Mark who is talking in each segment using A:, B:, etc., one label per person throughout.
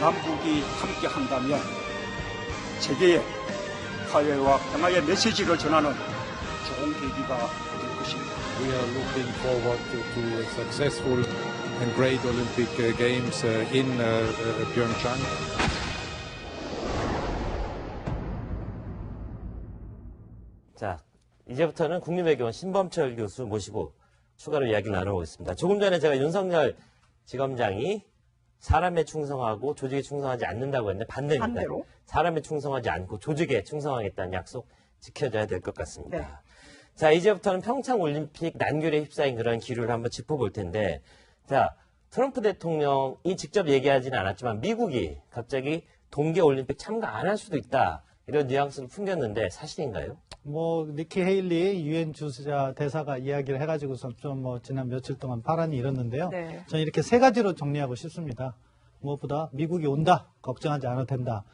A: 한국이 함께 한다면 세계에 화해와 평화의 메시지를 전하는 좋은 계기가 될 것입니다.
B: We are looking forward to a successful and great Olympic Games in Pyeongchang.
C: 자, 이제부터는 국립외교원 신범철 교수 모시고 추가로 이야기를 나눠보겠습니다. 조금 전에 제가 윤석열 지검장이 사람에 충성하고 조직에 충성하지 않는다고 했는데 반대로 사람에 충성하지 않고 조직에 충성하겠다는 약속 지켜줘야 될 것 같습니다.
D: 네.
C: 자, 이제부터는 평창올림픽 난결에 휩싸인 그런 기류를 한번 짚어볼 텐데, 자, 트럼프 대통령이 직접 얘기하지는 않았지만 미국이 갑자기 동계올림픽 참가 안 할 수도 있다, 이런 뉘앙스를 풍겼는데 사실인가요?
E: 니키 헤일리 유엔 주재 대사가 이야기를 해가지고서 좀 지난 며칠 동안 파란이 일었는데요.
D: 네.
E: 저는 이렇게 세 가지로 정리하고 싶습니다. 무엇보다 미국이 온다, 걱정하지 않아도 된다.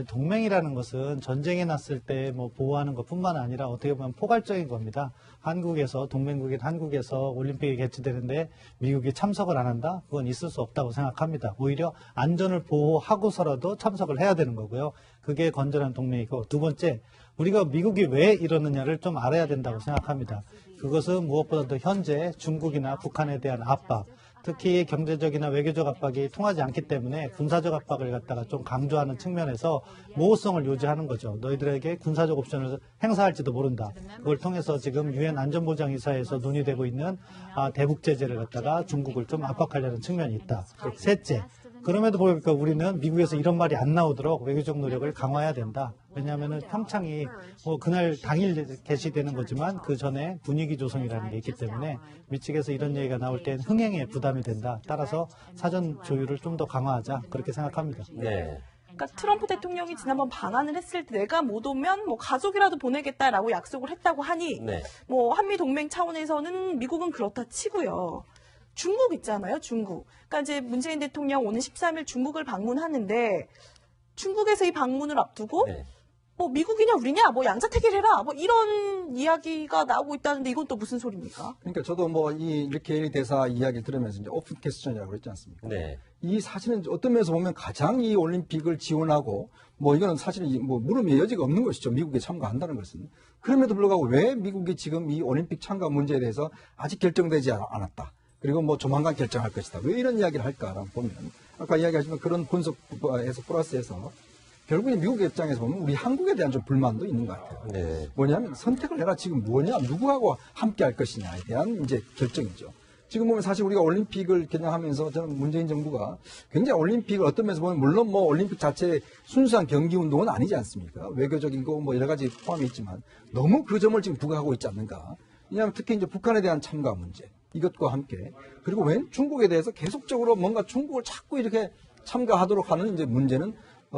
E: 동맹이라는 것은 전쟁이 났을 때 보호하는 것뿐만 아니라 어떻게 보면 포괄적인 겁니다. 한국에서, 동맹국인 한국에서 올림픽이 개최되는데 미국이 참석을 안 한다? 그건 있을 수 없다고 생각합니다. 오히려 안전을 보호하고서라도 참석을 해야 되는 거고요. 그게 건전한 동맹이고, 두 번째, 우리가 미국이 왜 이러느냐를 좀 알아야 된다고 생각합니다. 그것은 무엇보다도 현재 중국이나 북한에 대한 압박, 특히 경제적이나 외교적 압박이 통하지 않기 때문에 군사적 압박을 갖다가 좀 강조하는 측면에서 모호성을 유지하는 거죠. 너희들에게 군사적 옵션을 행사할지도 모른다. 그걸 통해서 지금 유엔 안전보장이사에서 논의되고 있는 대북 제재를 갖다가 중국을 좀 압박하려는 측면이 있다. 셋째, 그럼에도 불구하고 우리는 미국에서 이런 말이 안 나오도록 외교적 노력을 강화해야 된다. 왜냐하면 평창이 그날 당일 개시되는 거지만 그 전에 분위기 조성이라는 게 있기 때문에 미측에서 이런 얘기가 나올 땐 흥행에 부담이 된다. 따라서 사전 조율을 좀 더 강화하자, 그렇게 생각합니다.
C: 네.
D: 그러니까 트럼프 대통령이 지난번 방한을 했을 때 내가 못 오면 가족이라도 보내겠다라고 약속을 했다고 하니
C: 네.
D: 한미 동맹 차원에서는 미국은 그렇다 치고요. 중국 있잖아요, 중국. 그러니까 이제 문재인 대통령 오는 13일 중국을 방문하는데 중국에서 이 방문을 앞두고
C: 네.
D: 미국이냐 우리냐, 양자택일 해라, 이런 이야기가 나오고 있다는데 이건 또 무슨 소리입니까?
F: 그러니까 저도 이렇게 헤일리 대사 이야기를 들으면서 이제 오픈 퀘스천이라고 그랬지 않습니까?
C: 네.
F: 이 사실은 어떤 면에서 보면 가장 이 올림픽을 지원하고 이거는 사실은 물음의 여지가 없는 것이죠. 미국에 참가한다는 것은. 그럼에도 불구하고 왜 미국이 지금 이 올림픽 참가 문제에 대해서 아직 결정되지 않았다. 그리고 조만간 결정할 것이다. 왜 이런 이야기를 할까라고 보면 아까 이야기하지만 그런 분석에서 플러스해서 결국에 미국의 입장에서 보면 우리 한국에 대한 좀 불만도 있는 것 같아요.
C: 네.
F: 뭐냐면 선택을 해라, 지금 뭐냐, 누구하고 함께 할 것이냐에 대한 이제 결정이죠. 지금 보면 사실 우리가 올림픽을 겨냥하면서 저는 문재인 정부가 굉장히 올림픽을 어떤 면에서 보면 물론 올림픽 자체의 순수한 경기 운동은 아니지 않습니까? 외교적인 거 여러 가지 포함이 있지만 너무 그 점을 지금 부각하고 있지 않는가. 왜냐하면 특히 이제 북한에 대한 참가 문제, 이것과 함께, 그리고 왜 중국에 대해서 계속적으로 뭔가 중국을 자꾸 이렇게 참가하도록 하는 이제 문제는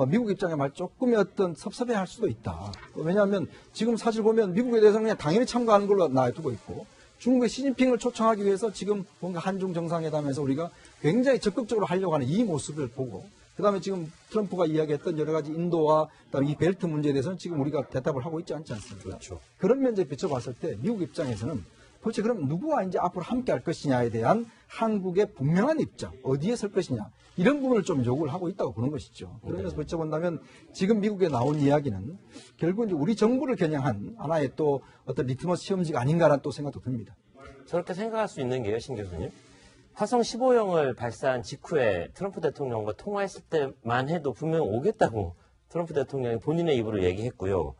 F: 미국 입장에 말 조금의 어떤 섭섭해 할 수도 있다. 왜냐하면 지금 사실 보면 미국에 대해서는 그냥 당연히 참가하는 걸로 놔두고 있고, 중국의 시진핑을 초청하기 위해서 지금 뭔가 한중 정상회담에서 우리가 굉장히 적극적으로 하려고 하는 이 모습을 보고, 그 다음에 지금 트럼프가 이야기했던 여러 가지 인도와 그다음에 이 벨트 문제에 대해서는 지금 우리가 대답을 하고 있지 않지 않습니까?
C: 그렇죠.
F: 그런 면제에 비춰봤을 때 미국 입장에서는 도대체 그럼 누구와 이제 앞으로 함께 할 것이냐에 대한 한국의 분명한 입장, 어디에 설 것이냐, 이런 부분을 좀 요구를 하고 있다고 보는 것이죠. 그러면서 비춰본다면 지금 미국에 나온 이야기는 결국 이제 우리 정부를 겨냥한 하나의 또 어떤 리트머스 시험지가 아닌가라는 또 생각도 듭니다.
C: 저렇게 생각할 수 있는 게요, 신 교수님. 화성 15형을 발사한 직후에 트럼프 대통령과 통화했을 때만 해도 분명 오겠다고 트럼프 대통령이 본인의 입으로 얘기했고요.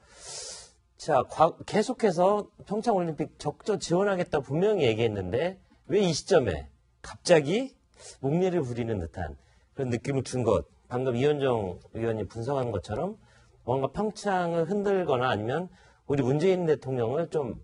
C: 자, 계속해서 평창올림픽 적극 지원하겠다고 분명히 얘기했는데 왜 이 시점에 갑자기 목례를 부리는 듯한 그런 느낌을 준 것, 방금 이현정 의원이 분석한 것처럼 뭔가 평창을 흔들거나 아니면 우리 문재인 대통령을 좀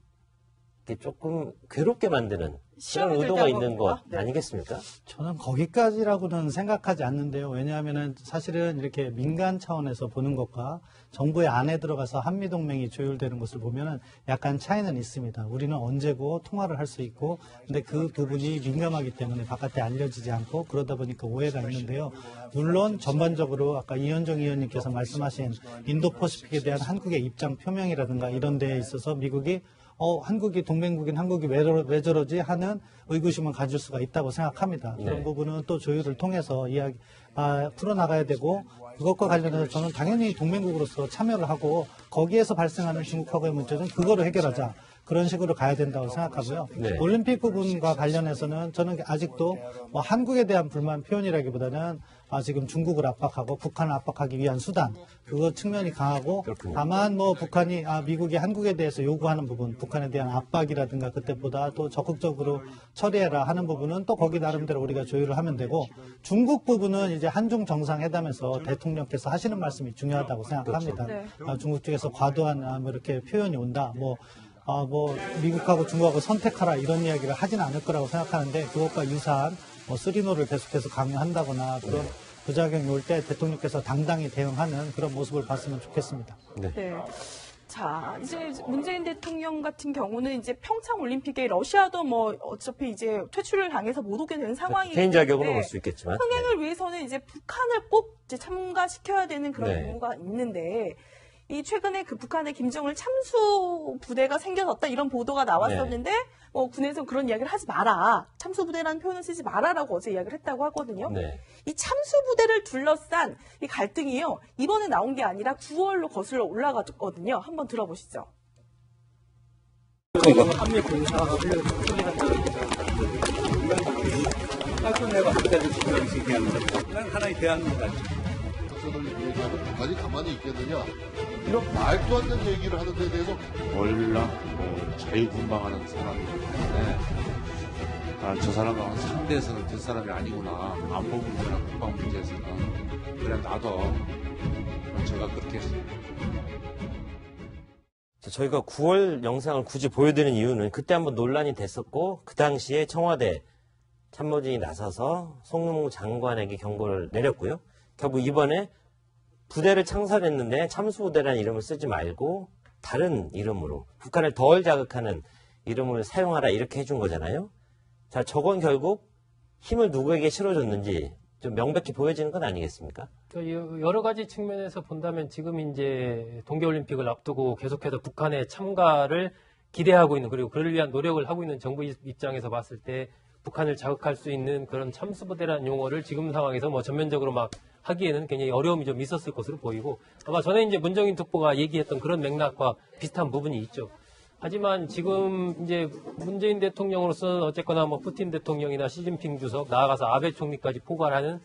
C: 이렇게 조금 괴롭게 만드는 그런 의도가 있는 것 아니겠습니까?
E: 저는 거기까지라고는 생각하지 않는데요. 왜냐하면은 사실은 이렇게 민간 차원에서 보는 것과 정부의 안에 들어가서 한미동맹이 조율되는 것을 보면은 약간 차이는 있습니다. 우리는 언제고 통화를 할 수 있고, 근데 그 부분이 민감하기 때문에 바깥에 알려지지 않고 그러다 보니까 오해가 있는데요. 물론 전반적으로 아까 이현정 의원님께서 말씀하신 인도퍼시픽에 대한 한국의 입장 표명이라든가 이런 데에 있어서 미국이 한국이 동맹국인 한국이 왜 저러지 하는 의구심을 가질 수가 있다고 생각합니다.
C: 네.
E: 그런 부분은 또 조율을 통해서 풀어나가야 되고 그것과 관련해서 저는 당연히 동맹국으로서 참여를 하고 거기에서 발생하는 중국하고의 문제는 그거로 해결하자. 그런 식으로 가야 된다고 생각하고요.
C: 네.
E: 올림픽 부분과 관련해서는 저는 아직도 뭐 한국에 대한 불만 표현이라기보다는 지금 중국을 압박하고 북한을 압박하기 위한 수단 그거 측면이 강하고
C: 그렇군요.
E: 다만 뭐 북한이 미국이 한국에 대해서 요구하는 부분 북한에 대한 압박이라든가 그때보다 또 적극적으로 처리해라 하는 부분은 또 거기 나름대로 우리가 조율을 하면 되고 중국 부분은 이제 한중 정상회담에서 대통령께서 하시는 말씀이 중요하다고 생각합니다.
D: 그렇죠.
E: 중국 쪽에서 과도한 뭐 이렇게 표현이 온다. 미국하고 중국하고 선택하라 이런 이야기를 하진 않을 거라고 생각하는데 그것과 유사한 쓰리노를 계속해서 강요한다거나 그런 부작용이 올 때 대통령께서 당당히 대응하는 그런 모습을 봤으면 좋겠습니다.
C: 네.
D: 네. 자, 이제 문재인 대통령 같은 경우는 이제 평창 올림픽에 러시아도 뭐 어차피 이제 퇴출을 당해서 못 오게 된 상황이기
C: 개인 자격으로
D: 때문에
C: 올 수 있겠지만.
D: 흥행을 위해서는 이제 북한을 꼭 이제 참가시켜야 되는 그런
C: 네.
D: 의무가 있는데 이 최근에 그 북한의 김정일 참수 부대가 생겨졌다 이런 보도가 나왔었는데 군에서 그런 이야기를 하지 마라. 참수 부대라는 표현을 쓰지 마라라고 어제 이야기를 했다고 하거든요.
C: 네.
D: 이 참수 부대를 둘러싼 이 갈등이요. 이번에 나온 게 아니라 9월로 거슬러 올라갔거든요. 한번 들어보시죠.
A: 한미 군사합의를 내가 그대로 지금 얘기하는 거죠. 그건 하나의 대한민국이죠.
G: 얘기하고 북한이 가만히 있겠느냐 이런 말도 안 되는 얘기를 하는 데 대해서
H: 월남 자유분방하는 사람이기 때문에 저 사람은 상대에서는 될 사람이 아니구나 안보 문제나 국방 문제에서는 그래 나도 제가 그렇게
C: 저희가 9월 영상을 굳이 보여드리는 이유는 그때 한번 논란이 됐었고 그 당시에 청와대 참모진이 나서서 송영무 장관에게 경고를 내렸고요. 결국 이번에 부대를 창설했는데 참수부대라는 이름을 쓰지 말고 다른 이름으로 북한을 덜 자극하는 이름을 사용하라 이렇게 해준 거잖아요. 자, 저건 결국 힘을 누구에게 실어줬는지 좀 명백히 보여지는 건 아니겠습니까?
I: 여러 가지 측면에서 본다면 지금 이제 동계올림픽을 앞두고 계속해서 북한의 참가를 기대하고 있는 그리고 그를 위한 노력을 하고 있는 정부 입장에서 봤을 때 북한을 자극할 수 있는 그런 참수부대라는 용어를 지금 상황에서 뭐 전면적으로 막 하기에는 굉장히 어려움이 좀 있었을 것으로 보이고 아마 전에 이제 문정인 특보가 얘기했던 그런 맥락과 비슷한 부분이 있죠. 하지만 지금 이제 문재인 대통령으로서는 어쨌거나 뭐 푸틴 대통령이나 시진핑 주석 나아가서 아베 총리까지 포괄하는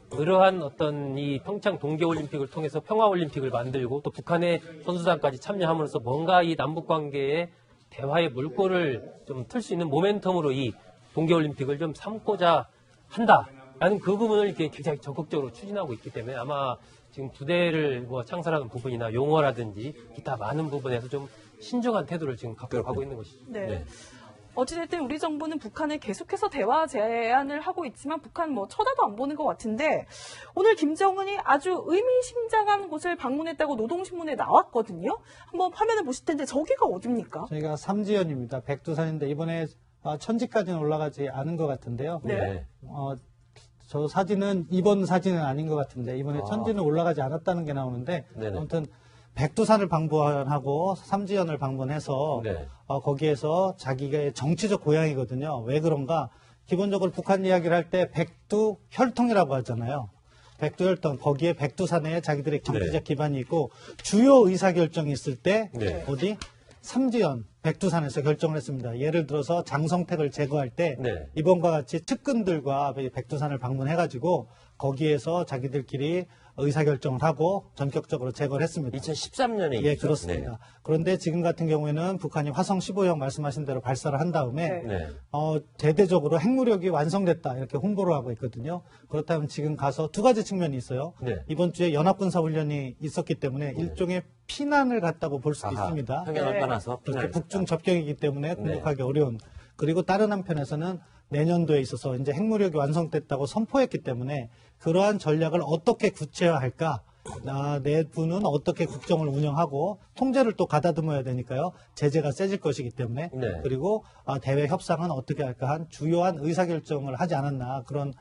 I: 그러한 어떤 이 평창 동계올림픽을 통해서 평화올림픽을 만들고 또 북한의 선수단까지 참여함으로써 뭔가 이 남북 관계의 대화의 물꼬를 좀 틀 수 있는 모멘텀으로 이 동계올림픽을 좀 삼고자 한다라는 그 부분을 이렇게 굉장히 적극적으로 추진하고 있기 때문에 아마 지금 부대를 뭐 창설하는 부분이나 용어라든지 기타 많은 부분에서 좀 신중한 태도를 지금 갖고 가고 있는 것이죠.
D: 네.
C: 네.
D: 어찌됐든 우리 정부는 북한에 계속해서 대화 제안을 하고 있지만 북한 뭐 쳐다도 안 보는 것 같은데 오늘 김정은이 아주 의미심장한 곳을 방문했다고 노동신문에 나왔거든요. 한번 화면을 보실 텐데 저기가 어딥니까?
E: 저희가 삼지연입니다. 백두산인데 이번에 천지까지는 올라가지 않은 것 같은데요.
C: 네.
E: 저 사진은 이번 사진은 아닌 것 같은데 이번에 천지는 올라가지 않았다는 게 나오는데
C: 네네.
E: 아무튼 백두산을 방문하고 삼지연을 방문해서
C: 네.
E: 거기에서 자기가 정치적 고향이거든요. 왜 그런가? 기본적으로 북한 이야기를 할 때 백두혈통이라고 하잖아요. 백두혈통 거기에 백두산에 자기들의 정치적 기반이 있고 주요 의사결정이 있을 때
C: 네.
E: 어디? 삼지연, 백두산에서 결정을 했습니다. 예를 들어서 장성택을 제거할 때
C: 네.
E: 이번과 같이 측근들과 백두산을 방문해가지고 거기에서 자기들끼리 의사결정을 하고 전격적으로 제거를 했습니다.
C: 2013년에
E: 예, 그렇습니다. 그런데 지금 같은 경우에는 북한이 화성 15형 말씀하신 대로 발사를 한 다음에
C: 네.
E: 대대적으로 핵무력이 완성됐다 이렇게 홍보를 하고 있거든요. 그렇다면 지금 가서 두 가지 측면이 있어요.
C: 네.
E: 이번 주에 연합군사훈련이 있었기 때문에 일종의 피난을 갔다고 볼 수도 있습니다.
C: 평양을
D: 네.
C: 떠나서
E: 그렇죠.
C: 피난을
E: 북중 접경이기 때문에 공격하기 어려운. 그리고 다른 한편에서는 내년도에 있어서 이제 핵무력이 완성됐다고 선포했기 때문에 그러한 전략을 어떻게 구체화할까 내부는 어떻게 국정을 운영하고 통제를 또 가다듬어야 되니까요. 제재가 세질 것이기 때문에
C: 네.
E: 그리고 대외 협상은 어떻게 할까 한 주요한 의사결정을 하지 않았나 그런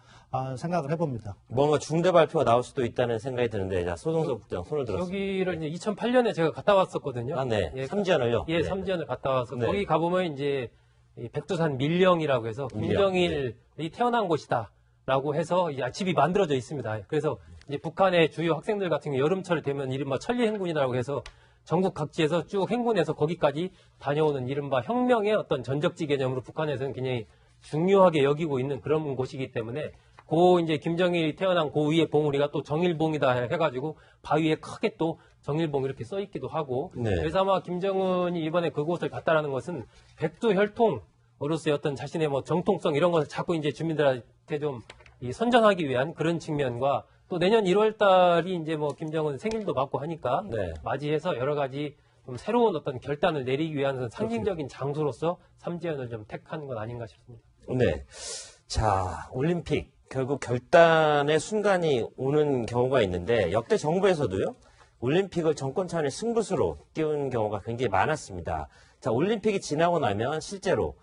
E: 생각을 해봅니다.
C: 뭔가 중대 발표가 나올 수도 있다는 생각이 드는데, 자, 소정석 국장 손을 들었습니다.
I: 여기를 이제 2008년에 제가 갔다 왔었거든요.
C: 아, 네.
I: 예,
C: 삼지연을요?
I: 예,
C: 네.
I: 삼지연을 갔다 와서
C: 네.
I: 거기 가보면 이제 이 백두산 밀령이라고 해서
C: 밀령,
I: 김정일이 태어난 곳이다라고 해서 이제 집이 만들어져 있습니다. 그래서 이제 북한의 주요 학생들 같은 경우 여름철 되면 이른바 천리행군이라고 해서 전국 각지에서 쭉 행군해서 거기까지 다녀오는 이른바 혁명의 어떤 전적지 개념으로 북한에서는 굉장히 중요하게 여기고 있는 그런 곳이기 때문에 이제 김정일이 태어난 그 위에 봉 우리가 또 정일봉이다 해가지고 바위에 크게 또 정일봉 이렇게 써 있기도 하고
C: 네.
I: 그래서 아마 김정은이 이번에 그곳을 갔다라는 것은 백두혈통으로서의 어떤 자신의 뭐 정통성 이런 것을 자꾸 이제 주민들한테 좀 선전하기 위한 그런 측면과 또 내년 1월 달이 이제 뭐 김정은 생일도 맞고 하니까
C: 네.
I: 맞이해서 여러 가지 좀 새로운 어떤 결단을 내리기 위한 상징적인 장소로서 삼지연을 좀 택한 건 아닌가 싶습니다.
C: 네. 자, 올림픽. 결국 결단의 순간이 오는 경우가 있는데 역대 정부에서도요. 올림픽을 정권 차원의 승부수로 띄운 경우가 굉장히 많았습니다. 자, 올림픽이 지나고 나면 실제로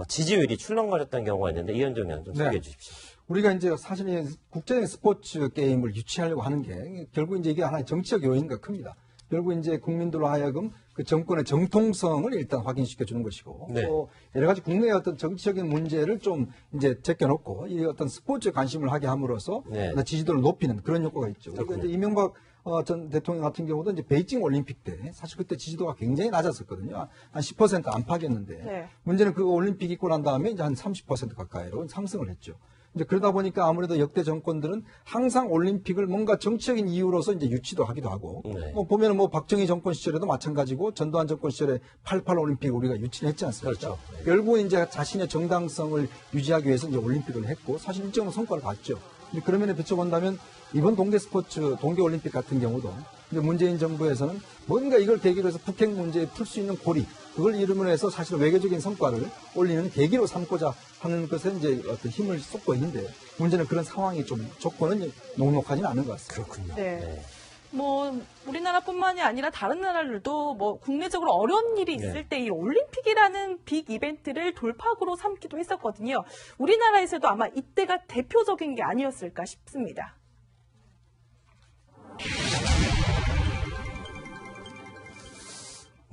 C: 지지율이 출렁거렸던 경우가 있는데 이현정 의원 좀 소개해 주십시오.
F: 우리가 이제 사실 국제적인 스포츠 게임을 유치하려고 하는 게 결국 이제 이게 하나의 정치적 요인과 큽니다. 결국 이제 국민들로 하여금 그 정권의 정통성을 일단 확인시켜 주는 것이고
C: 네.
F: 또 여러 가지 국내의 어떤 정치적인 문제를 좀 이제 제껴놓고 이 어떤 스포츠에 관심을 하게 함으로써
C: 네.
F: 지지도를 높이는 그런 효과가 있죠. 그러니까
C: 그렇군요.
F: 이제 이명박 전 대통령 같은 경우도 이제 베이징 올림픽 때 사실 그때 지지도가 굉장히 낮았었거든요. 한 10% 안팎이었는데
D: 네.
F: 문제는 그 올림픽 있고 난 다음에 이제 한 30% 가까이로 상승을 했죠. 이제 그러다 보니까 아무래도 역대 정권들은 항상 올림픽을 뭔가 정치적인 이유로서 이제 유치도 하기도 하고,
C: 네.
F: 뭐 보면은 뭐 박정희 정권 시절에도 마찬가지고 전두환 정권 시절에 88 올림픽 우리가 유치를 했지 않습니까?
C: 그렇죠.
F: 결국은 이제 자신의 정당성을 유지하기 위해서 이제 올림픽을 했고 사실 일정한 성과를 봤죠. 근데 그런 면에 비춰본다면 이번 동계 올림픽 같은 경우도 이제 문재인 정부에서는 뭔가 이걸 계기로 해서 북핵 문제에 풀 수 있는 고리, 그걸 이름으로 해서 사실 외교적인 성과를 올리는 계기로 삼고자 하는 것에 이제 어떤 힘을 쏟고 있는데 문제는 그런 상황이 좀 조건은 녹록하지는 않은 것 같습니다.
C: 그렇군요.
D: 네. 뭐 우리나라뿐만이 아니라 다른 나라들도 뭐 국내적으로 어려운 일이 있을 때 이 올림픽이라는 빅 이벤트를 돌파구로 삼기도 했었거든요. 우리나라에서도 아마 이때가 대표적인 게 아니었을까 싶습니다.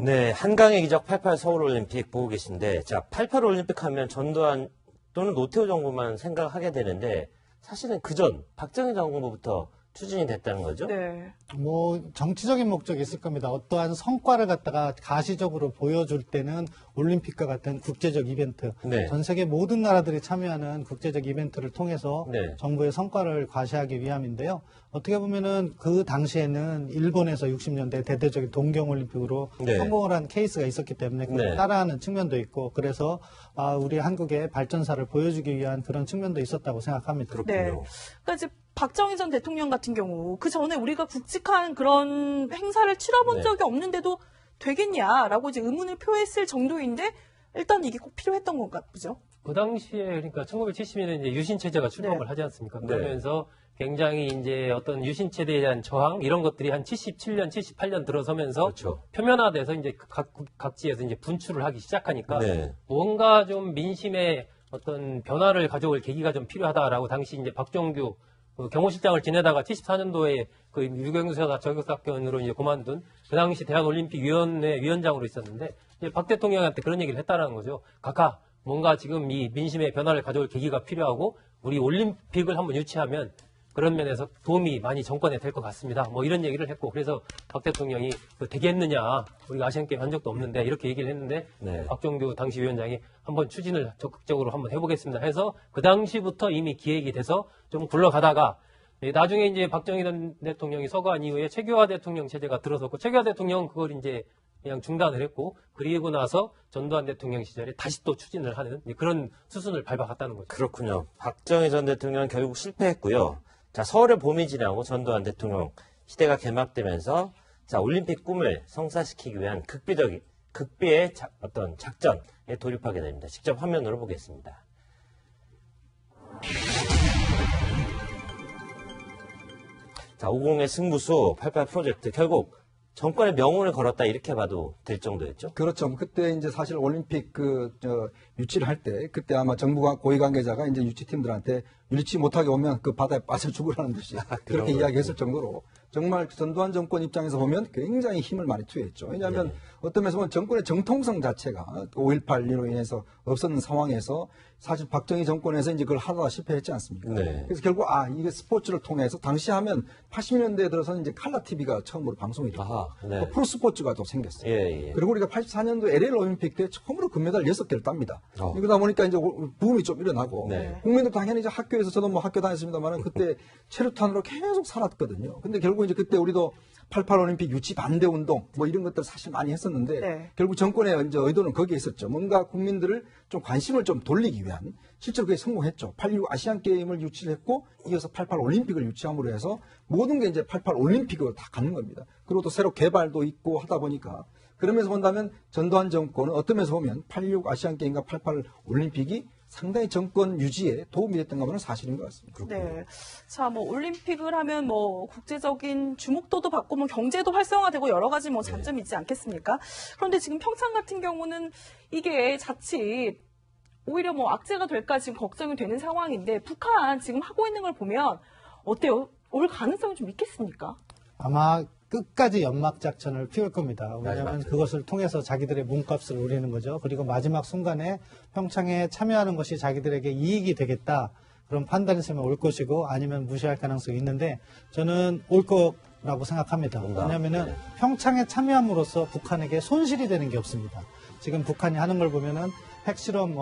C: 네, 한강의 기적 88 서울올림픽 보고 계신데, 자, 88 올림픽 하면 전두환 또는 노태우 정부만 생각하게 되는데, 사실은 그전 박정희 정부부터 추진이 됐다는 거죠?
D: 네.
E: 뭐 정치적인 목적이 있을 겁니다. 어떠한 성과를 갖다가 가시적으로 보여줄 때는 올림픽과 같은 국제적 이벤트,
C: 네.
E: 전 세계 모든 나라들이 참여하는 국제적 이벤트를 통해서
C: 네.
E: 정부의 성과를 과시하기 위함인데요. 어떻게 보면은 그 당시에는 일본에서 60년대 대대적인 동경올림픽으로
C: 네.
E: 성공을 한 케이스가 있었기 때문에 그걸
C: 네.
E: 따라하는 측면도 있고 그래서 우리 한국의 발전사를 보여주기 위한 그런 측면도 있었다고 생각합니다.
C: 그렇군요.
D: 네. 그러니까 이제 박정희 전 대통령 같은 경우 그 전에 우리가 굵직한 그런 행사를 치러본
C: 네.
D: 적이 없는데도 되겠냐라고 이제 의문을 표했을 정도인데 일단 이게 꼭 필요했던 건가 보죠.
I: 그 당시에 그러니까 1970년에 이제 유신 체제가 출범을
D: 네.
I: 하지 않습니까?
C: 네.
I: 그러면서 굉장히 이제 어떤 유신 체제에 대한 저항 이런 것들이 한 77년, 78년 들어서면서
C: 그렇죠.
I: 표면화돼서 이제 각지에서 이제 분출을 하기 시작하니까
C: 네.
I: 뭔가 좀 민심의 어떤 변화를 가져올 계기가 좀 필요하다라고 당시 이제 박정규 그 경호실장을 지내다가 74년도에 그 유경수사 저격 사건으로 이제 그만둔 그 당시 대한올림픽위원회 위원장으로 있었는데 이제 박 대통령한테 그런 얘기를 했다라는 거죠. 각하 뭔가 지금 이 민심의 변화를 가져올 계기가 필요하고 우리 올림픽을 한번 유치하면 그런 면에서 도움이 많이 정권에 될 것 같습니다. 뭐 이런 얘기를 했고 그래서 박 대통령이 되겠느냐 우리가 아시안게임 한 적도 없는데 이렇게 얘기를 했는데
C: 네.
I: 박정규 당시 위원장이 한번 추진을 적극적으로 한번 해보겠습니다 해서 그 당시부터 이미 기획이 돼서 좀 굴러가다가 나중에 이제 박정희 전 대통령이 서거한 이후에 최규하 대통령 체제가 들어섰고 최규하 대통령은 그걸 이제 그냥 중단을 했고 그리고 나서 전두환 대통령 시절에 다시 또 추진을 하는 그런 수순을 밟아갔다는 거죠.
C: 그렇군요. 박정희 전 대통령은 결국 실패했고요. 자, 서울의 봄이 지나고 전두환 대통령 시대가 개막되면서 자, 올림픽 꿈을 성사시키기 위한 극비의 어떤 작전에 돌입하게 됩니다. 직접 화면으로 보겠습니다. 자, 50의 승부수 88 프로젝트 결국 정권의 명운을 걸었다 이렇게 봐도 될 정도였죠.
F: 그렇죠. 그때 이제 사실 올림픽 유치를 할 때 그때 아마 정부가 고위 관계자가 이제 유치팀들한테 유치 못하게 오면 그 바다에 빠져 죽으라는 듯이 그렇게 이야기했을 정도로 정말 전두환 정권 입장에서 보면 굉장히 힘을 많이 투여했죠. 왜냐하면
C: 네.
F: 어떤 면에서 보면 정권의 정통성 자체가 5.18로 인해서 없었는 상황에서 사실 박정희 정권에서 이제 그걸 하다가 실패했지 않습니까?
C: 네.
F: 그래서 결국 이게 스포츠를 통해서 당시 하면 80년대에 들어서는 이제 칼라 TV가 처음으로 방송이 됐고
C: 아하, 네.
F: 또 프로스포츠가 또 생겼어요.
C: 예, 예.
F: 그리고 우리가 84년도 LA 올림픽 때 처음으로 금메달 6개를 땁니다.
C: 어.
F: 그러다 보니까 이제 부음이 좀 일어나고
C: 네.
F: 국민들 당연히 이제 학교에서 저도 뭐 학교 다녔습니다만은 그때 체류탄으로 계속 살았거든요. 근데 결국 이제 그때 우리도 88 올림픽 유치 반대 운동 뭐 이런 것들 사실 많이 했었는데
D: 네.
F: 결국 정권의 이제 의도는 거기에 있었죠. 뭔가 국민들을 좀 관심을 좀 돌리기 위한 실제로 그게 성공했죠. 86 아시안 게임을 유치를 했고 이어서 88 올림픽을 유치함으로 해서 모든 게 이제 88 올림픽으로 다 가는 겁니다. 그리고 또 새로 개발도 있고 하다 보니까 그러면서 본다면 전두환 정권은 어떤 면에서 보면 86 아시안 게임과 88 올림픽이 상당히 정권 유지에 도움이 됐던 거는 사실인 것 같습니다.
D: 네. 자, 뭐 올림픽을 하면 뭐 국제적인 주목도도 받고 뭐 경제도 활성화되고 여러 가지 뭐 장점이 있지 않겠습니까? 그런데 지금 평창 같은 경우는 이게 자칫 오히려 뭐 악재가 될까 지금 걱정이 되는 상황인데 북한 지금 하고 있는 걸 보면 어때요? 올 가능성이 좀 있겠습니까?
E: 아마 끝까지 연막 작전을 피울 겁니다. 왜냐하면
C: 맞아요.
E: 그것을 통해서 자기들의 몸값을 올리는 거죠. 그리고 마지막 순간에 평창에 참여하는 것이 자기들에게 이익이 되겠다. 그런 판단이 있으면 올 것이고 아니면 무시할 가능성이 있는데 저는 올 거라고 생각합니다. 왜냐하면 평창에 참여함으로써 북한에게 손실이 되는 게 없습니다. 지금 북한이 하는 걸 보면은 핵실험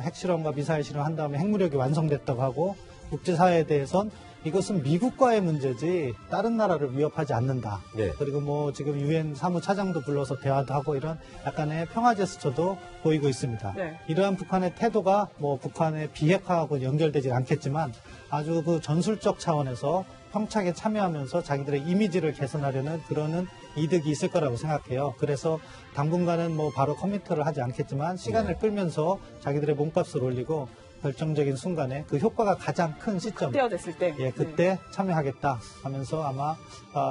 E: 핵실험과 미사일 실험 한 다음에 핵무력이 완성됐다고 하고 국제사회에 대해선 이것은 미국과의 문제지 다른 나라를 위협하지 않는다.
C: 네.
E: 그리고 뭐 지금 유엔 사무차장도 불러서 대화도 하고 이런 약간의 평화 제스처도 보이고 있습니다.
D: 네.
E: 이러한 북한의 태도가 뭐 북한의 비핵화하고 연결되지 않겠지만 아주 그 전술적 차원에서 평창에 참여하면서 자기들의 이미지를 개선하려는 그러는 이득이 있을 거라고 생각해요. 그래서 당분간은 뭐 바로 커미트를 하지 않겠지만 시간을 끌면서 자기들의 몸값을 올리고 결정적인 순간에 그 효과가 가장 큰 시점
D: 때가 됐을 때.
E: 예, 그때 참여하겠다 하면서 아마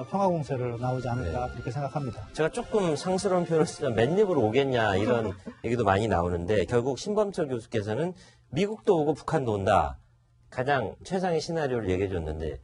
E: 평화 공세를 나오지 않을까 그렇게 생각합니다.
C: 제가 조금 상스러운 표현을 쓰면 맨입으로 오겠냐 이런 얘기도 많이 나오는데 결국 신범철 교수께서는 미국도 오고 북한도 온다. 가장 최상의 시나리오를 얘기해 줬는데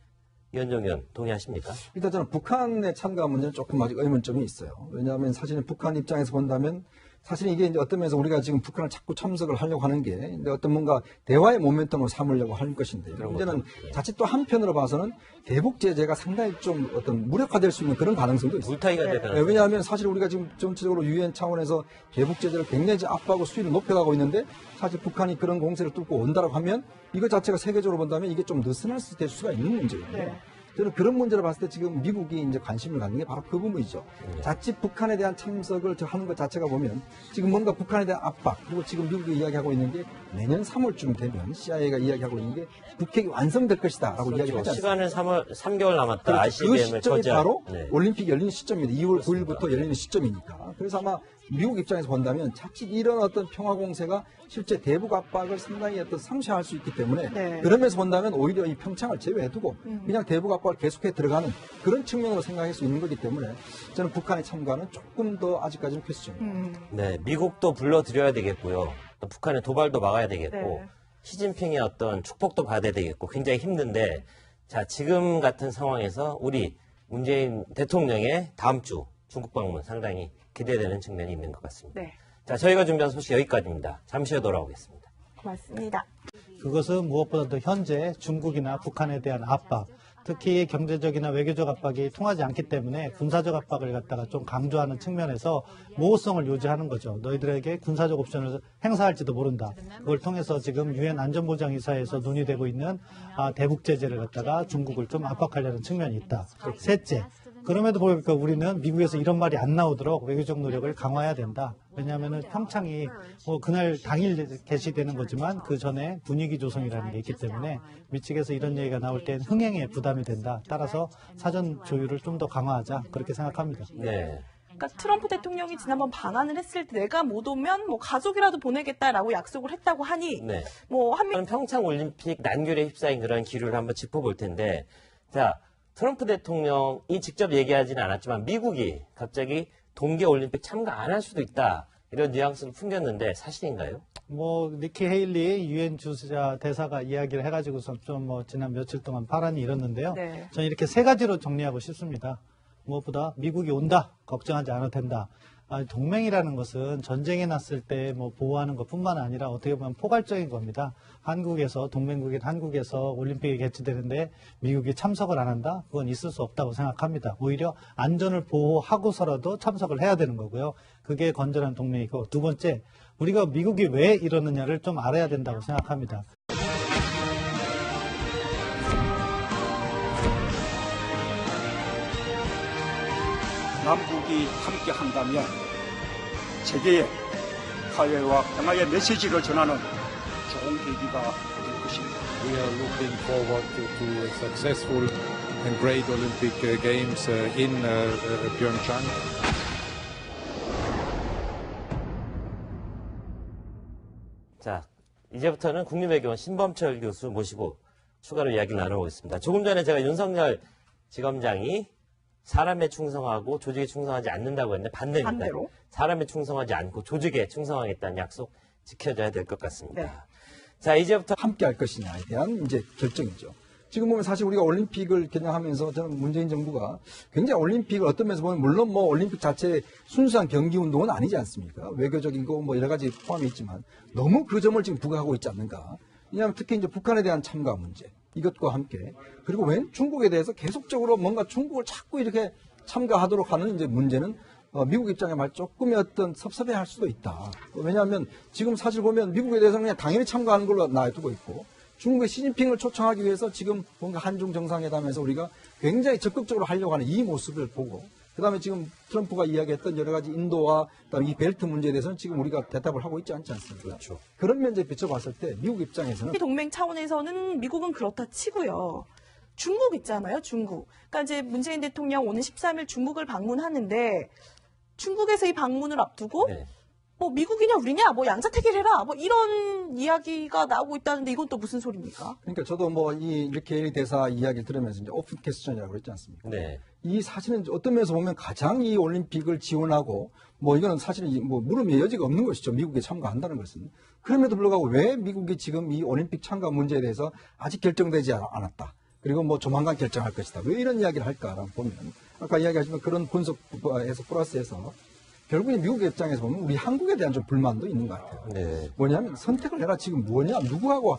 C: 이현정 의원 동의하십니까?
F: 일단 저는 북한의 참가 문제는 조금 아직 의문점이 있어요. 왜냐하면 사실은 북한 입장에서 본다면 사실 이게 이제 어떤 면에서 우리가 지금 북한을 자꾸 참석을 하려고 하는 게 이제 어떤 뭔가 대화의 모멘텀으로 삼으려고 하는 것인데 문제는 자칫 또 한편으로 봐서는 대북 제재가 상당히 좀 어떤 무력화될 수 있는 그런 가능성도 있어요.
C: 물타기가 될 가능성이
F: 왜냐하면 사실 우리가 지금 전체적으로 유엔 차원에서 대북 제재를 굉장히 압박하고 수위를 높여가고 있는데 사실 북한이 그런 공세를 뚫고 온다라고 하면 이거 자체가 세계적으로 본다면 이게 좀 느슨할 수가 있는 문제예요.
D: 네.
F: 저는 그런 문제를 봤을 때 지금 미국이 이제 관심을 갖는 게 바로 그 부분이죠. 자칫 북한에 대한 참석을 하는 것 자체가 보면 지금 뭔가 북한에 대한 압박 그리고 지금 미국이 이야기하고 있는 게 내년 3월쯤 되면 CIA가 이야기하고 있는 게 북핵이 완성될 것이다라고 이야기를 하지 않습니까?
C: 시간은 3개월 남았다.
F: 그렇죠. 그
C: ICBM을
F: 시점이
C: 저지할.
F: 바로
C: 네.
F: 올림픽 열리는 시점입니다. 2월 9일부터 열리는 시점이니까. 그래서 아마 미국 입장에서 본다면 자칫 이런 어떤 평화 공세가 실제 대북 압박을 상당히 어떤 상쇄할 수 있기 때문에
D: 네.
F: 그러면서 본다면 오히려 이 평창을 제외해두고 그냥 대북 압박을 계속해 들어가는 그런 측면으로 생각할 수 있는 거기 때문에 저는 북한의 참가는 조금 더 아직까지는 퀘스천입니다.
C: 네, 미국도 불러들여야 되겠고요. 또 북한의 도발도 막아야 되겠고
D: 네.
C: 시진핑의 어떤 축복도 받아야 되겠고 굉장히 힘든데 자 지금 같은 상황에서 우리 문재인 대통령의 다음 주 중국 방문 상당히 기대되는 측면이 있는 것 같습니다.
D: 네.
C: 자 저희가 준비한 소식 여기까지입니다. 잠시 후에 돌아오겠습니다.
D: 고맙습니다.
E: 그것은 무엇보다도 현재 중국이나 북한에 대한 압박, 특히 경제적이나 외교적 압박이 통하지 않기 때문에 군사적 압박을 갖다가 좀 강조하는 측면에서 모호성을 유지하는 거죠. 너희들에게 군사적 옵션을 행사할지도 모른다. 그걸 통해서 지금 유엔 안전보장이사에서 논의되고 있는 대북 제재를 갖다가 중국을 좀 압박하려는 측면이 있다. 셋째, 그럼에도 불구하고 우리는 미국에서 이런 말이 안 나오도록 외교적 노력을 강화해야 된다. 왜냐하면 평창이 그날 당일 개시되는 거지만 그 전에 분위기 조성이라는 게 있기 때문에 미측에서 이런 얘기가 나올 땐 흥행에 부담이 된다. 따라서 사전 조율을 좀 더 강화하자. 그렇게 생각합니다.
C: 네.
D: 그러니까 트럼프 대통령이 지난번 방한을 했을 때 내가 못 오면 뭐 가족이라도 보내겠다라고 약속을 했다고 하니
C: 네.
D: 뭐 한미
C: 평창 올림픽 난결에 휩싸인 그런 기류를 한번 짚어볼 텐데 자 트럼프 대통령이 직접 얘기하지는 않았지만 미국이 갑자기 동계올림픽 참가 안 할 수도 있다. 이런 뉘앙스를 풍겼는데 사실인가요?
E: 뭐 니키 헤일리 유엔 주재 대사가 이야기를 해가지고서 좀 뭐 지난 며칠 동안 파란이 일었는데요.
D: 네.
E: 저는 이렇게 세 가지로 정리하고 싶습니다. 무엇보다 미국이 온다, 걱정하지 않아도 된다. 동맹이라는 것은 전쟁이 났을 때 뭐 보호하는 것뿐만 아니라 어떻게 보면 포괄적인 겁니다. 한국에서 동맹국인 한국에서 올림픽이 개최되는데 미국이 참석을 안 한다? 그건 있을 수 없다고 생각합니다. 오히려 안전을 보호하고서라도 참석을 해야 되는 거고요. 그게 건전한 동맹이고, 두 번째, 우리가 미국이 왜 이러느냐를 좀 알아야 된다고 생각합니다.
J: 남북이 함께 한다면 세계에 화해와 평화의 메시지를 전하는 좋은 계기가 될 것입니다.
B: We are looking forward to a successful and great Olympic Games in Pyeongchang.
C: 자, 이제부터는 국립외교원 신범철 교수 모시고 추가로 이야기를 나눠보겠습니다. 조금 전에 제가 윤석열 지검장이 사람에 충성하고 조직에 충성하지 않는다고 했는데 반대입니다.
D: 반대로?
C: 사람에 충성하지 않고 조직에 충성하겠다는 약속 지켜져야 될 것 같습니다.
D: 네.
C: 자, 이제부터
F: 함께 할 것이냐에 대한 이제 결정이죠. 지금 보면 사실 우리가 올림픽을 개장하면서 저는 문재인 정부가 굉장히 올림픽을 어떤 면에서 보면 물론 뭐 올림픽 자체 순수한 경기 운동은 아니지 않습니까? 외교적인 거 뭐 여러 가지 포함이 있지만 너무 그 점을 지금 부각하고 있지 않는가. 왜냐하면 특히 이제 북한에 대한 참가 문제 이것과 함께 그리고 웬 중국에 대해서 계속적으로 뭔가 중국을 자꾸 이렇게 참가하도록 하는 이제 문제는 미국 입장에 말 조금의 어떤 섭섭해할 수도 있다. 왜냐하면 지금 사실 보면 미국에 대해서는 그냥 당연히 참가하는 걸로 놔두고 있고 중국의 시진핑을 초청하기 위해서 지금 뭔가 한중 정상회담에서 우리가 굉장히 적극적으로 하려고 하는 이 모습을 보고 그다음에 지금 트럼프가 이야기했던 여러 가지 인도와 그다음에 이 벨트 문제에 대해서는 지금 우리가 대답을 하고 있지 않지 않습니까?
C: 그렇죠.
F: 그런 면에 비춰봤을 때 미국 입장에서는
D: 동맹 차원에서는 미국은 그렇다 치고요. 중국 있잖아요, 중국. 그러니까 이제 문재인 대통령 오는 13일 중국을 방문하는데 중국에서 이 방문을 앞두고
C: 네.
D: 뭐 미국이냐 우리냐 뭐 양자택일해라 뭐 이런 이야기가 나오고 있다는데 이건 또 무슨 소리입니까?
F: 그러니까 저도 뭐 이렇게 대사 이야기를 들으면서 이제 오픈 퀘스천이라고 그랬지 않습니까?
C: 네.
F: 이 사실은 어떤 면에서 보면 가장 이 올림픽을 지원하고 뭐 이거는 사실은 뭐 물음의 여지가 없는 것이죠. 미국에 참가한다는 것은. 그럼에도 불구하고 왜 미국이 지금 이 올림픽 참가 문제에 대해서 아직 결정되지 않았다. 그리고 뭐 조만간 결정할 것이다. 왜 이런 이야기를 할까라고 보면 아까 이야기하시면 그런 분석에서 플러스해서 결국에 미국의 입장에서 보면 우리 한국에 대한 좀 불만도 있는 것 같아요.
C: 네.
F: 뭐냐면 선택을 해라 지금 뭐냐 누구하고